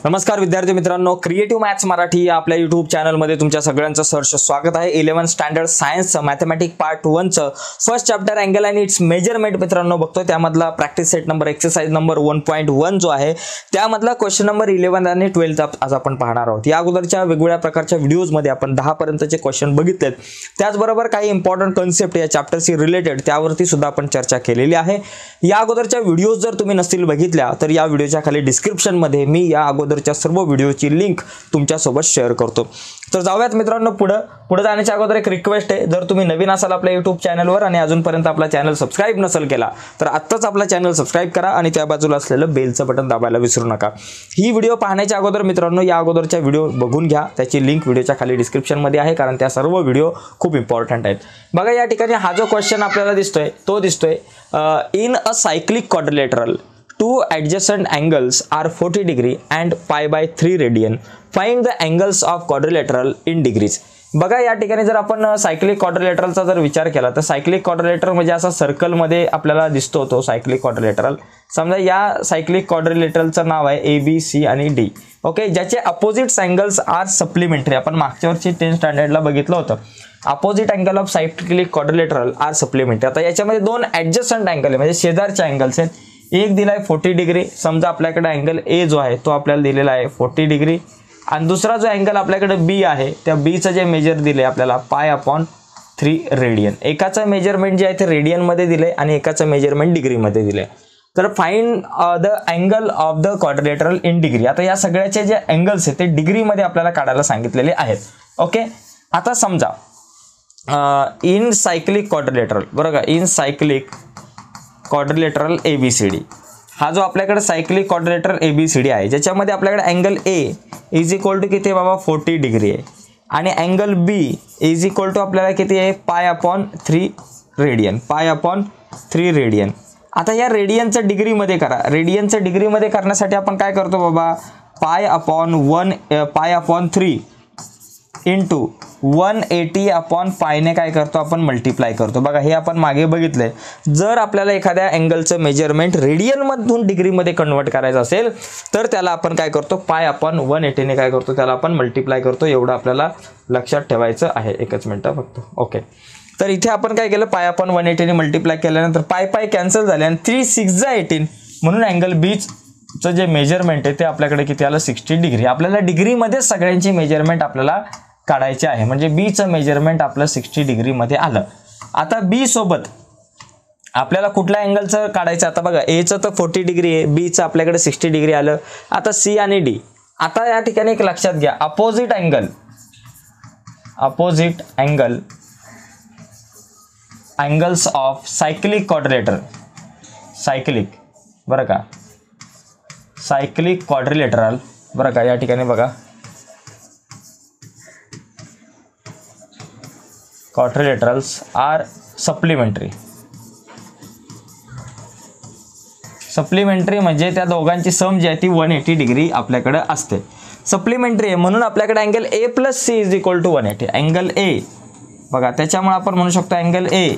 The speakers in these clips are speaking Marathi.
नमस्कार विद्यार्थी मित्रांनो, क्रिएटिव्ह मॅथ्स मराठी या आपल्या YouTube चॅनलमध्ये तुमच्या सगळ्यांचं सहर्ष स्वागत आहे। 11th standard science mathematics part 1 चं first chapter angle and it's measurement मित्रांनो बघतोय। त्यामधला practice set number exercise number 1.1 जो आहे त्यामधला क्वेश्चन नंबर 11 आणि 12 आज आपण पाहणार आहोत। या अगोदरच्या वेगवेगळ्या प्रकारच्या व्हिडिओज मध्ये आपण 10 पर्यंतचे क्वेश्चन बघितलेत, त्याचबरोबर काही इम्पॉर्टंट कन्सेप्ट या चॅप्टरशी रिलेटेड त्यावरती सुद्धा आपण चर्चा केलेली आहे। या अगोदरच्या व्हिडिओज जर तुम्ही नसतील बघितल्या तर या व्हिडिओच्या खाली डिस्क्रिप्शन मध्ये मी या अगोदरच्या सर्व व्हिडिओची लिंक तुमच्या सोबत शेअर करतो। तर जाऊयात मित्रांनो पुढे जाण्याच्या अगोदर एक रिक्वेस्ट आहे, जर तुम्ही नवीन असाल आपल्या YouTube चॅनलवर आणि अजूनपर्यंत आपला चॅनल सबस्क्राइब नसेल केला तर आत्ताच आपला चॅनल सबस्क्राइब करा आणि त्या बाजूला असलेलं बेलचं बटन दाबायला विसरू नका। ही व्हिडिओ पाहण्याच्या अगोदर मित्रांनो या अगोदरच्या व्हिडिओ बघून घ्या, त्याची लिंक व्हिडिओच्या खाली डिस्क्रिप्शन मध्ये आहे, कारण त्या सर्व व्हिडिओ खूप इम्पॉर्टंट आहेत। बघा या ठिकाणी हा जो क्वेश्चन आपल्याला दिसतोय तो दिसतोय in a cyclic quadrilateral two adjacent angles are 40 degree and pi by 3 radian. Find the angles of quadrilateral in degrees. बघा या ठिकाणी जर आपण सायक्लिक क्वाड्रिलेटरलचा जर विचार केला तर सायक्लिक क्वाड्रिलेटरल म्हणजे असा सर्कल मध्ये आपल्याला दिसतो तो सायक्लिक क्वाड्रिलेटरल। समजा या सायक्लिक क्वाड्रिलेटरलचं नाव आहे ABC आणि D, ओके, ज्याचे अपोजिट अँगल्स आर सप्लिमेंटरी। आपण मागच्या वर्षी 10th स्टँडर्डला बघितलं होतं, opposite angle of cyclic quadrilateral are supplementary. आता याच्यामध्ये दोन ॲडजस्टंट अँगल आहे म्हणजे शेजारचे अँगल्स आहेत। एक दिलाय 40 डिग्री, समजा आपल्याकडे अँगल A जो आहे तो आपल्याला दिलेला आहे 40 डिग्री, आणि दुसरा जो अँगल आपल्याकडे B आहे त्या B चं जे मेजर दिले आपल्याला π/3 रेडियन। एकाचं मेजरमेंट जे आहे ते रेडियन मध्ये दिले आणि एकाचं मेजरमेंट डिग्री मध्ये दिले। तर find the angle of the quadrilateral in degree. आता या सगळ्याचे जे अँगल्स आहेत ते डिग्री मध्ये आपल्याला काढायला सांगितलेले आहेत, ओके। आता समजा इन सायक्लिक क्वाड्रिलेटरल, बरोबर, इन सायक्लिक क्वाड्रिलेटरल ABCD हा जो आपल्याकडे सायक्लिक क्वाड्रिलेटरल ABCD आहे ज्याच्यामध्ये आपल्याकडे angle A is equal to किती बाबा 40 डिग्री आहे आणि angle B is equal to आपल्याला किती आहे π/3 रेडियन, π/3 रेडियन। आता या रेडियनचं डिग्रीमध्ये करा। रेडियनचं डिग्रीमध्ये करण्यासाठी आपण काय करतो बाबा π/3 इंटू 180/π ने काय करतो आपण मल्टिप्लाय करतो। बघा हे आपण मागे बघितलंय, जर आपल्याला एखाद्या अँगलचं मेजरमेंट रेडियन मधून डिग्री मध्ये कन्वर्ट करायचं असेल तर त्याला आपण काय करतो π/180 ने काय करतो त्याला आपण मल्टिप्लाय करतो। एवढं आपल्याला लक्षात ठेवायचं आहे। एकच मिनिट फक्त, ओके। तर इथे आपण काय केलं π/180 ने मल्टिप्लाय केल्यानंतर पाय कॅन्सल झाले आणि 3 6 18 म्हणून अँगल B चं जे मेजरमेंट आहे ते आपल्याकडे किती आलं 60 डिग्री। आपल्याला डिग्री मध्ये सगळ्यांची मेजरमेंट आपल्याला काढायचे आहे, म्हणजे B चं मेजरमेंट आपलं 60 डिग्री मध्ये आलं। आता B सोबत आपल्याला कुठल्या अँगलचं काढायचं, आता बघा A चं तर 40 डिग्री आहे, B चं आपल्याकडे 60 डिग्री आलं। आता C आणि D, आता या ठिकाणी एक लक्षात घ्या, opposite angle angles of cyclic quadrilateral, cyclic, बरं का, सायक्लिक क्वाड्रिलेटरल, बरं का, या ठिकाणी बघा क्वाड्रिलेटरल्स आर सप्लिमेंटरी। सप्लिमेंटरी म्हणजे त्या दोघांची सम जी आहे ती 180 डिग्री आपल्याकडे असते। सप्लिमेंटरी आहे म्हणून आपल्याकडे angle A + C is equal to 180। Angle A बघा त्याच्यामुळे आपण म्हणू शकतो angle A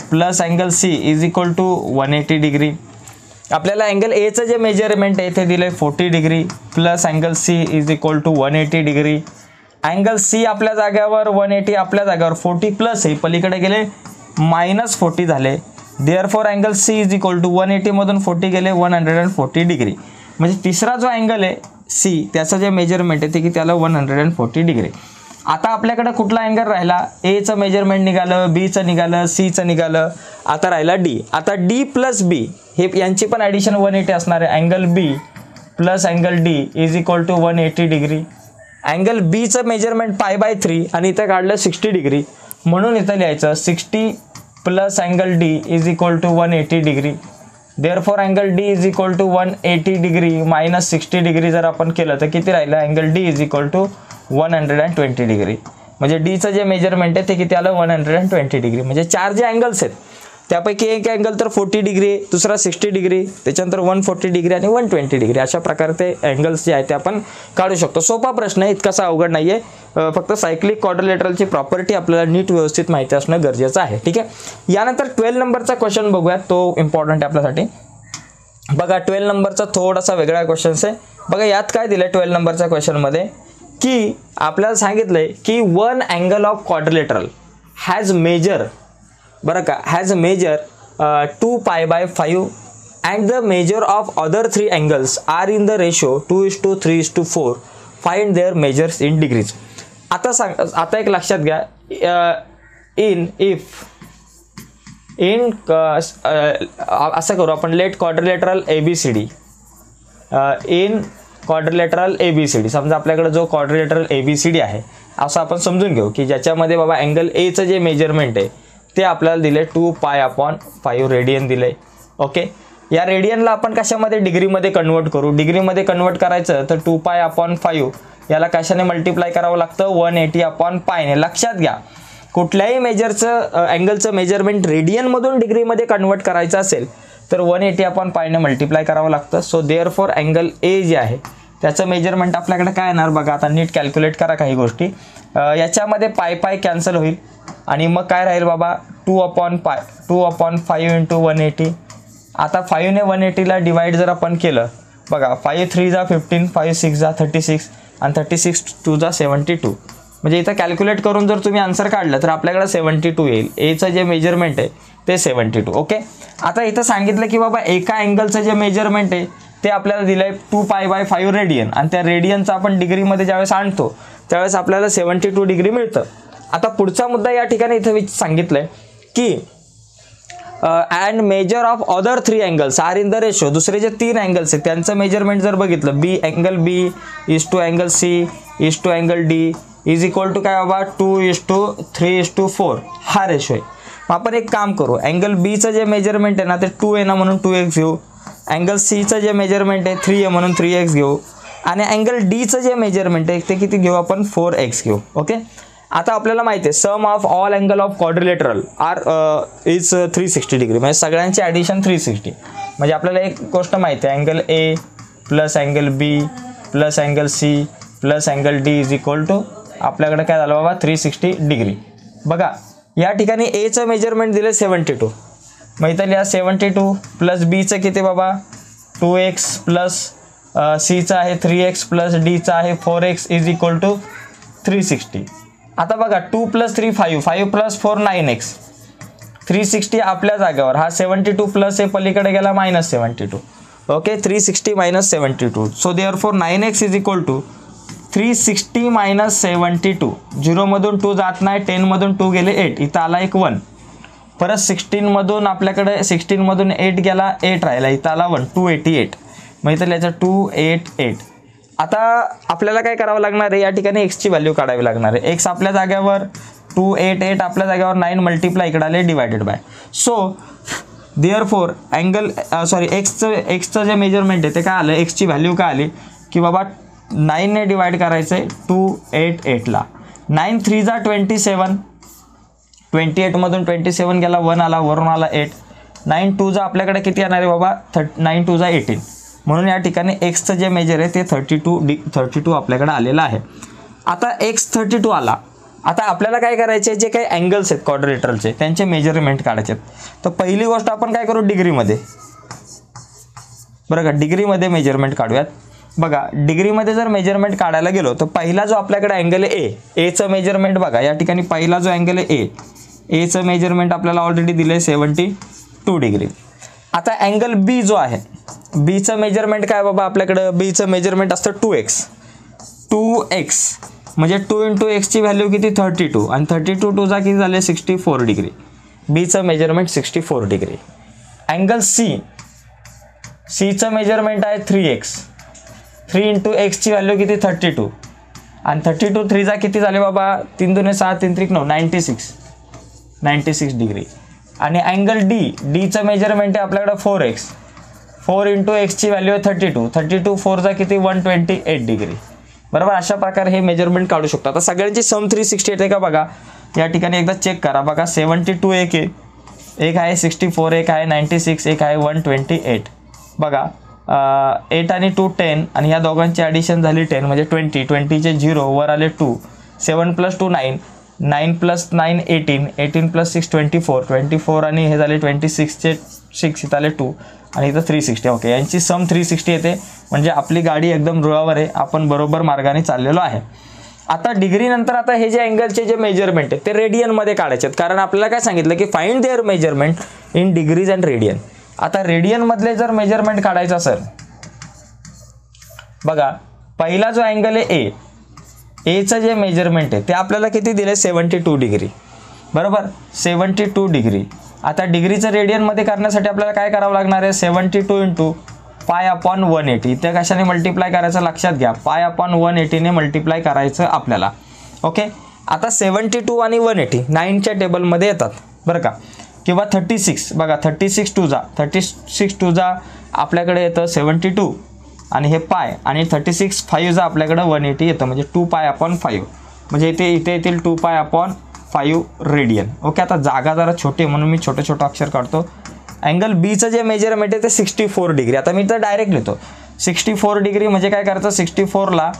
plus angle C is equal to 180 degree. आपल्याला अँगल A चं जे मेजरमेंट आहे ते दिले 40 degree plus angle C is equal to 180 degree. Angle C आपल्या जागेवर 180, आपल्या जागेवर 40 प्लस आहे, पलीकडे गेले -40 झाले। Therefore angle C is equal to 180 मधून 40 गेले 140 डिग्री। म्हणजे तिसरा जो अँगल आहे C त्याचं जे मेजरमेंट आहे ते की त्याला 140 डिग्री। आता आपल्याकडे कुठला अँगल राहिला, A चं मेजरमेंट निघालं, B चं निघालं, C चं निघालं, आता राहिला D। आता D प्लस B हे यांची पण ॲडिशन 180 असणार आहे। Angle B plus angle D is equal to 180 degree. Angle B चं मेजरमेंट π/3 आणि इथं काढलं 60 डिग्री, म्हणून इथं लिहायचं 60 plus angle D is equal to 180 degree. Therefore angle D is equal to 180 degree minus 60 degree जर आपण केलं तर किती राहिलं, angle D is equal to 120 degree. म्हणजे D चं जे मेजरमेंट आहे ते किती आलं 120 डिग्री। म्हणजे चार जे अँगल्स आहेत त्यापैकी एक अँगल तर 40 डिग्री, दुसरा 60 डिग्री, त्याच्यानंतर 140 डिग्री आणि 120 डिग्री, अशा प्रकारचे अँगल्स जे आहेत ते आपण काढू शकतो। सोपा प्रश्न आहे, इतकासा अवघड नाहीये, फक्त सायक्लिक क्वाड्रिलेटरलची प्रॉपर्टी आपल्याला नीट व्यवस्थित माहिती असणं गरजेचं आहे, ठीक आहे। यानंतर 12 नंबरचा क्वेश्चन बघूयात, तो इम्पॉर्टंट आहे आपल्यासाठी। बघा 12 नंबरचा थोडासा वेगळा क्वेश्चन आहे, बघा यात काय दिलं 12 नंबरच्या क्वेश्चनमध्ये की आपल्याला सांगितलंय की one angle of quadrilateral has measure, बरं का, has measure 2π/5 and the measure of other three angles are in the ratio 2:3:4. Find their measures in degrees. आता एक लक्षात घ्या, असं करू आपण, let quadrilateral ABCD in quadrilateral ABCD. समजा आपल्याकडे जो क्वाड्रिलेटरल ABCD आहे असं आपण समजून घेऊ की ज्याच्यामध्ये बाबा अँगल Aचं जे मेजरमेंट आहे ते आपल्याला दिले 2π/5 रेडियन दिले. ओके, या रेडियनला आपण कशामध्ये, डिग्रीमध्ये कन्वर्ट करू. डिग्रीमध्ये कन्वर्ट करायचं तर 2π/5 याला कशाने मल्टिप्लाय करावं लागतं, 180/π ने. लक्षात घ्या, कुठल्याही मेजरचं अँगलचं मेजरमेंट रेडियनमधून डिग्रीमध्ये कन्वर्ट करायचं असेल तर 180/π ने मल्टिप्लाय करावं लागतं. सो देअरफॉर अँगल ए जे आहे त्याचं मेजरमेंट आपल्याकडे काय येणार बघा, आता नीट कॅल्क्युलेट करा काही गोष्टी. याच्यामध्ये पाय कॅन्सल होईल आणि मग काय राहील बाबा, 2/5 इंटू 180. आता 5 ने 180ला डिवाइड जर आपण केलं बघा, 5 3 जा 15, 5 6 जा 36 आणि 36 2 जा 72. म्हणजे इथं कॅल्क्युलेट करून जर तुम्ही आन्सर काढलं तर आपल्याकडे 72 येईल. एचं जे मेजरमेंट आहे ते 72. ओके, आता इथं सांगितलं की बाबा एका अँगलचं जे मेजरमेंट आहे ते आपल्याला दिलं आहे 2π/5 रेडियन आणि त्या रेडियनचं आपण डिग्रीमध्ये ज्यावेळेस आणतो त्यावेळेस आपल्याला 72 डिग्री मिळतं. आता पुढचा मुद्दा या ठिकाणी इथं सांगितलं आहे की and measure of other 3 angles are in the ratio. दुसरे जे 3 अँगल्स आहेत त्यांचं मेजरमेंट जर बघितलं, angle B is to angle C is to angle D is equal to काय बाबा 2:3:4 हा रेशो आहे. आपण एक काम करू, अँगल बीचं जे मेजरमेंट आहे ना ते 2 आहे ना म्हणून 2x घेऊ, अँगल सीचं जे मेजरमेंट आहे 3 आहे म्हणून 3x घेऊ आणि अँगल डीचं जे मेजरमेंट आहे ते किती घेऊ आपण, 4x घेऊ. ओके, आता आपल्याला माहिती आहे sum of all angle of quadrilateral are is 360 degree, म्हणजे सगळ्यांची ॲडिशन 360. म्हणजे आपल्याला एक गोष्ट माहिती आहे, angle A plus angle B plus angle C plus angle D is equal to आपल्याकडे काय झालं बाबा 360 डिग्री. बघा या ठिकाणी एचं मेजरमेंट दिले 72, मग इथं लिहा 72 प्लस बीचं किती बाबा 2x प्लस सीचं आहे 3x प्लस डीचं आहे 4x इज इक्वल टू 360. आता बघा 2 + 3 5, 5 + 4 9x, 360 आपल्या जागेवर, हा 72 प्लस आहे पलीकडे गेला -72. Okay, 360 - 72. So therefore 9x is equal to 360 - 72. 0 मधून 2 जात नाही, 10 मधून 2 गेले 8, इथं आला एक 1. परत 16 मधून आपल्याकडे 16 मधून 8 गेला, 8 राहिला, इथं आला 1, 288. मग इथं लिहायचं 288. आता आपल्याला काय करावं लागणार आहे, या ठिकाणी एक्सची व्हॅल्यू काढावी लागणार आहे. एक्स आपल्या जागेवर 288 आपल्या जागेवर 9 मल्टिप्लाय इकडे आले divided by. So therefore angle एक्सचं जे मेजरमेंट आहे ते काय आलं, एक्सची व्हॅल्यू काय आली की बाबा 9 ने डिवाइड करायचं आहे 288ला. 9 3 जा 27, 28 मधून 27 गेला 1 आला, वरून आला 8. 9 2 जा आपल्याकडे किती येणार आहे बाबा 9 2 जा 18. म्हणून या ठिकाणी एक्सचं जे मेजर आहे ते 32 आपल्याकडे आलेलं आहे. आता एक्स 32 आला. आता आपल्याला काय करायचे, जे काही अँगल्स आहेत क्वाड्रिलेटरलचे त्यांचे मेजरमेंट काढायचे आहेत. तर पहिली गोष्ट आपण काय करू, डिग्रीमध्ये, बरं का, डिग्रीमध्ये मेजरमेंट काढूयात. बघा डिग्रीमध्ये जर मेजरमेंट काढायला गेलो तर पहिला जो आपल्याकडे अँगल आहे एचं मेजरमेंट बघा, या ठिकाणी पहिला जो अँगल आहे एचं मेजरमेंट आपल्याला ऑलरेडी दिलं आहे 72 डिग्री. आता अँगल बी जो आहे बीचं मेजरमेंट काय बाबा, आपल्याकडं बीचं मेजरमेंट असतं 2x म्हणजे 2 × x ची व्हॅल्यू किती 32 आणि 32 2 जा किती झाले 64 डिग्री. बीचं मेजरमेंट 64 डिग्री. अँगल सीचं मेजरमेंट आहे 3x, 3 × x ची व्हॅल्यू किती 32 आणि 32 3 जा किती झाले बाबा 3 2 6 3 3 9 96 डिग्री. आणि अँगल डीचं मेजरमेंट आहे आपल्याकडं 4x, 4 × x ची व्हॅल्यू आहे 32 4 जा किती 128 डिग्री. बरोबर, अशा प्रकारे हे मेजरमेंट काढू शकतो. आता सगळ्यांची सम 360 येते का बघा, या ठिकाणी एकदा चेक करा. बघा 72 एक आहे 64 एक आहे 96 एक आहे 128. बघा 8 आणि 2 10 आणि ह्या दोघांची ॲडिशन झाली 10 म्हणजे 20चे 0 वर आले 2, 7 + 2 9, 9 + 9 18, 18 + 6 24 आणि हे झाले 26चे 6 इथं आले 2 आणि इथं 360. ओके, यांची सम 360 येते, म्हणजे आपली गाडी एकदम रुळावर आहे, आपण बरोबर मार्गाने चाललेलो आहे. आता डिग्री नंतर आता हे जे अँगलचे जे मेजरमेंट आहे ते रेडियनमध्ये काढायचे आहेत, कारण आपल्याला काय सांगितलं की find their measurement in degrees and radian. आता रेडियनमधले जर मेजरमेंट काढायचं असेल, बघा पहिला जो अँगल आहे एचं जे मेजरमेंट आहे ते आपल्याला किती दिले 72 डिग्री, बरोबर 72 डिग्री. आता डिग्रीचं रेडियनमध्ये करण्यासाठी आपल्याला काय करावं लागणार आहे 72 इंटू π/180. इथे कशाने मल्टिप्लाय करायचं लक्षात घ्या, π/180 ने मल्टिप्लाय करायचं आपल्याला. ओके, आता 72 आणि 180 9च्या टेबलमध्ये येतात बरं का, किंवा 36 बघा 36 टू जा आपल्याकडे येतं 72 आणि हे पाय, आणि 36 5 जा आपल्याकडे 180 येतं, म्हणजे 2π/5, म्हणजे इथे येतील 2π/5 रेडियन. ओके, आता जागा जरा छोटी म्हणून मी छोटे अक्षर काढतो. अँगल बीचं जे मेजरमेंट आहे ते 64 डिग्री. आता मी तर डायरेक्ट लिहितो 64 डिग्री, म्हणजे काय करायचं 64ला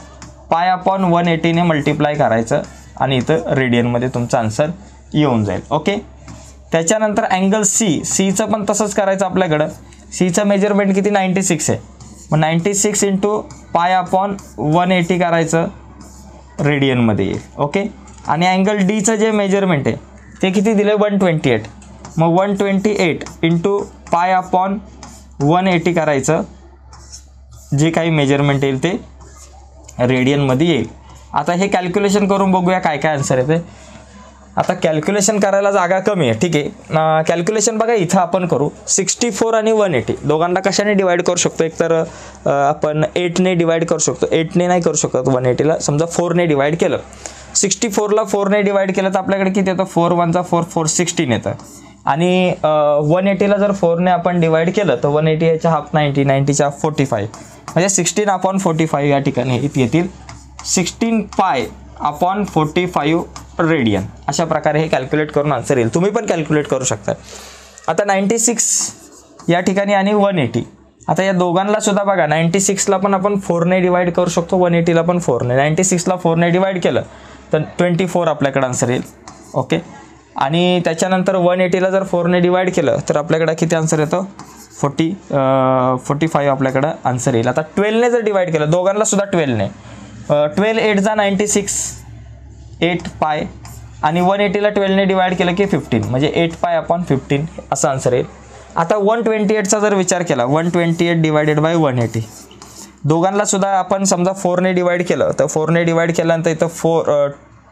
π/180 ने मल्टिप्लाय करायचं आणि इथं रेडियनमध्ये तुमचा आन्सर येऊन जाईल. ओके, त्याच्यानंतर अँगल सीचं पण तसंच करायचं आपल्याकडं. सीचं मेजरमेंट किती 96 आहे, मग 96 इंटू π/180 करायचं, रेडियनमध्ये येईल. ओके, आणि अँगल डीचं जे मेजरमेंट आहे ते किती दिलं 128, मग 128 इंटू π/180 करायचं, जे काही मेजरमेंट येईल ते रेडियनमध्ये येईल. आता हे कॅल्क्युलेशन करून बघूया काय काय आन्सर येते. आता कॅल्क्युलेशन करायला जागा कमी आहे, ठीक आहे. कॅल्क्युलेशन बघा इथं आपण करू 64 आणि 180 दोघांना कशाने डिवाइड करू शकतो, एक तर आपण 8ने डिवाइड करू शकतो, 8ने नाही करू शकत 180ला, समजा 4ने डिवाइड केलं. 64ला 4ने डिवाइड केलं तर आपल्याकडे किती येतं 4 1 जा 4 4 16 येतं, आणि 180ला जर 4ने आपण डिवाइड केलं तर 180 याच्या हाफ 90, 90च्या 45, म्हणजे 16/45 या ठिकाणी इथे येतील 16π/45 रेडियन. अशा प्रकारे हे कॅल्क्युलेट करून आन्सर येईल. तुम्ही पण कॅल्क्युलेट करू शकता. आता 96 या ठिकाणी आणि 180, आता या दोघांना सुद्धा बघा 96ला पण आपण 4ने डिवाइड करू शकतो, 180ला पण 4ने. 96ला 4ने डिवाइड केलं तर 24 आपल्याकडे आन्सर येईल. ओके, आणि त्याच्यानंतर 180ला जर 4ने डिवाइड केलं तर आपल्याकडे किती आन्सर येतं 45 आपल्याकडं आन्सर येईल. आता 12ने जर डिवाइड केलं दोघांना सुद्धा 12ने, 12 8 जा 96 8π, आणि 180ला 12ने डिवाइड केलं की 15, म्हणजे 8π/15 असं आन्सर येईल. आता 128चा जर विचार केला 128 डिवायडेड बाय 180, दोघांना सुद्धा आपण समजा 4ने डिवाइड केलं तर 4ने डिवाइड केल्यानंतर इथं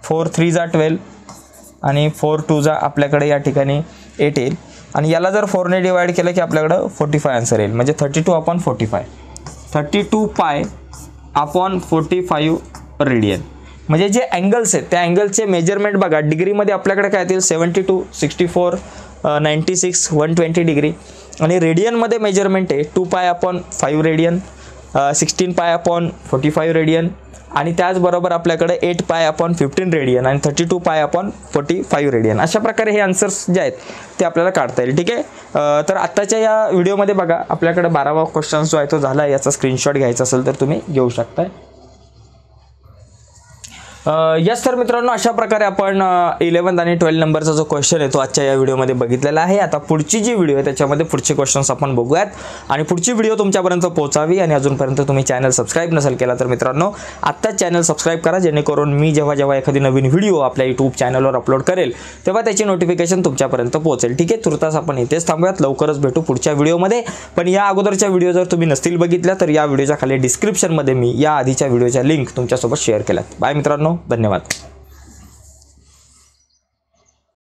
4 3 जा 12 आणि 4 2 जा आपल्याकडे या ठिकाणी 8 येईल, आणि याला जर 4ने डिवाइड केलं की आपल्याकडं 45 आन्सर येईल, म्हणजे 32/45 32π/45 रेडियन. म्हणजे जे अँगल्स आहेत त्या अँगलचे मेजरमेंट बघा डिग्रीमध्ये आपल्याकडे काय येतील 72 64 96 120 डिग्री, आणि रेडियनमध्ये मेजरमेंट आहे 2π/5 रेडियन, 16π/45 रेडियन, आणि त्याचबरोबर आपल्याकडे 8π/15 रेडियन आणि 32π/45 रेडियन. अशा प्रकारे हे आन्सर्स जे आहेत ते आपल्याला काढता येईल. ठीक आहे, तर आत्ताच्या या व्हिडिओमध्ये बघा आपल्याकडे 12वा क्वेश्चन जो आहे तो झाला आहे. याचा स्क्रीनशॉट घ्यायचा असेल तर तुम्ही घेऊ शकताय. यस तर मित्रांनो, अशा प्रकारे आपण 11 आणि 12 नंबरचा जो क्वेश्चन आहे तो आजच्या या व्हिडिओमध्ये बघितलेला आहे. आता पुढची जी व्हिडिओ आहे त्याच्यामध्ये पुढचे क्वेश्चन्स आपण बघूयात, आणि पुढची व्हिडिओ तुमच्यापर्यंत पोहोचावी. आणि अजूनपर्यंत तुम्ही चॅनल सबस्क्राईब नसेल केला तर मित्रांनो आत्ताच चॅनल सबस्क्राईब करा, जेणेकरून मी जेव्हा एखादी नवीन व्हिडिओ आपल्या यूट्यूब चॅनलवर अपलोड करेल तेव्हा त्याची नोटिफिकेशन तुमच्यापर्यंत पोहोचेल. ठीक आहे, तुर्तास आपण इथेच थांबूयात, लवकरच भेटू पुढच्या व्हिडिओमध्ये. पण या अगोदरच्या व्हिडिओ जर तुम्ही नसतील बघितल्या तर या व्हिडिओच्या खाली डिस्क्रिप्शनमध्ये मी या आधीच्या व्हिडिओच्या लिंक तुमच्यासोबत शेअर केल्यात. बाय मित्रांनो, धन्यवाद.